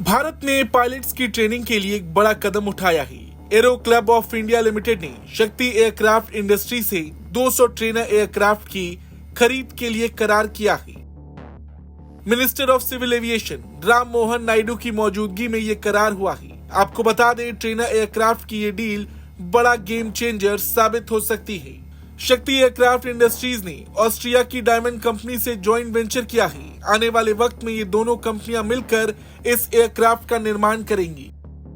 भारत ने पायलट्स की ट्रेनिंग के लिए एक बड़ा कदम उठाया है। Arrow club of India limited ने शक्ति एयरक्राफ्ट इंडस्ट्री से 200 ट्रेनर एयरक्राफ्ट की खरीद के लिए करार किया है। Minister of civil aviation Ram Mohan Naidu की मौजूदगी में ये करार हुआ है। आपको बता दें, ट्रेनर एयरक्राफ्ट की ये डील बड़ा गेम चेंजर साबित हो सकती है। शक्ति एयरक्राफ्ट इंडस्ट्रीज ने ऑस्ट्रिया की डायमंड कंपनी से जॉइंट वेंचर किया है। आने वाले वक्त में ये दोनों कंपनियां मिलकर इस एयरक्राफ्ट का निर्माण करेंगी।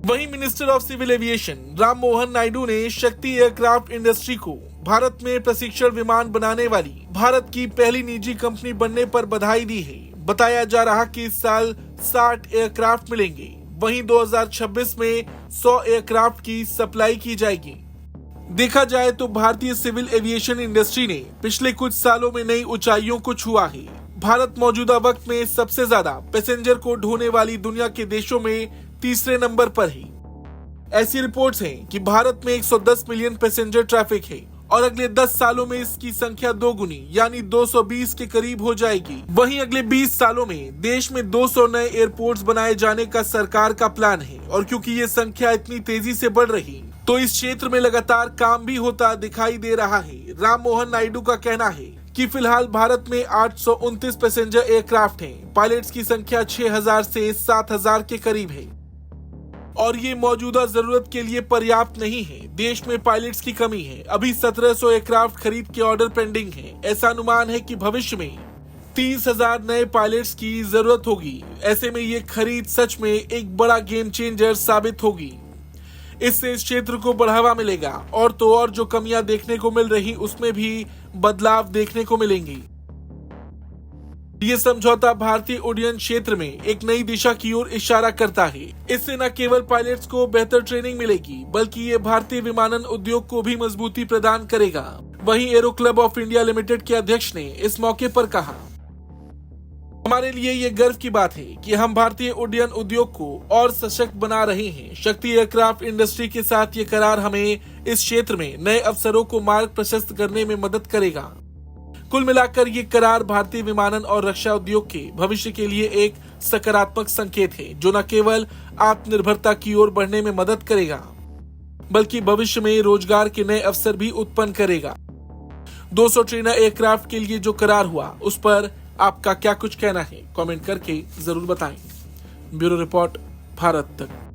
वहीं minister of civil aviation Ram Mohan Naidu ने शक्ति एयरक्राफ्ट इंडस्ट्री को भारत में प्रशिक्षण विमान बनाने वाली भारत की पहली निजी कंपनी बनने पर बधाई दी है। बताया जा रहा कि इस साल 60 एयरक्राफ्ट मिलेंगे। वहीं 2026 में 100 एयरक्राफ्ट की सप्लाई की जाएगी। देखा जाए तो भारतीय सिविल एविएशन इंडस्ट्री ने पिछले कुछ सालों में नई ऊंचाइयों को छुआ है। भारत मौजूदा वक्त में सबसे ज्यादा पैसेंजर को ढोने वाली दुनिया के देशों में तीसरे नंबर पर है। ऐसी रिपोर्ट्स हैं कि भारत में 110 मिलियन पैसेंजर ट्रैफिक है और अगले 10 सालों में इसकी संख्या दोगुनी यानी 220 के करीब हो जाएगी। वहीं अगले 20 सालों में देश में 200 नए एयरपोर्ट्स बनाए जाने का सरकार का प्लान है। और क्योंकि ये संख्या इतनी तेजी से बढ़ रही तो इस क्षेत्र में लगातार काम भी होता दिखाई दे रहा है। राम मोहन नायडू का कहना है कि फिलहाल भारत में 829 पैसेंजर एयरक्राफ्ट हैं। पायलट्स की संख्या 6000 से 7000 के करीब है और ये मौजूदा जरूरत के लिए पर्याप्त नहीं है। देश में पायलट्स की कमी है। अभी 1700 एयरक्राफ्ट खरीद के ऑर्डर पेंडिंग है। ऐसा अनुमान है कि भविष्य में 30,000 नए पायलट्स की जरूरत होगी। ऐसे में ये खरीद सच में एक बड़ा गेम चेंजर साबित होगी। इससे इस क्षेत्र को बढ़ावा मिलेगा और तो और जो कमियां देखने को मिल रही उसमें भी बदलाव देखने को मिलेंगी। ये समझौता भारतीय उड्डयन क्षेत्र में एक नई दिशा की ओर इशारा करता है। इससे न केवल पायलट्स को बेहतर ट्रेनिंग मिलेगी बल्कि ये भारतीय विमानन उद्योग को भी मजबूती प्रदान करेगा। वहीं arrow club of India limited के अध्यक्ष ने इस मौके पर कहा, हमारे लिए ये गर्व की बात है कि हम भारतीय उड्डयन उद्योग को और सशक्त बना रहे हैं। शक्ति एयरक्राफ्ट इंडस्ट्री के साथ ये करार हमें इस क्षेत्र में नए अवसरों को मार्ग प्रशस्त करने में मदद करेगा। कुल मिलाकर ये करार भारतीय विमानन और रक्षा उद्योग के भविष्य के लिए एक सकारात्मक संकेत है, जो न केवल आत्मनिर्भरता की ओर बढ़ने में मदद करेगा बल्कि भविष्य में रोजगार के नए अवसर भी उत्पन्न करेगा। 200 ट्रेनर एयरक्राफ्ट के लिए जो करार हुआ उस पर आपका क्या कुछ कहना है, कमेंट करके जरूर बताएं। ब्यूरो रिपोर्ट, भारत तक।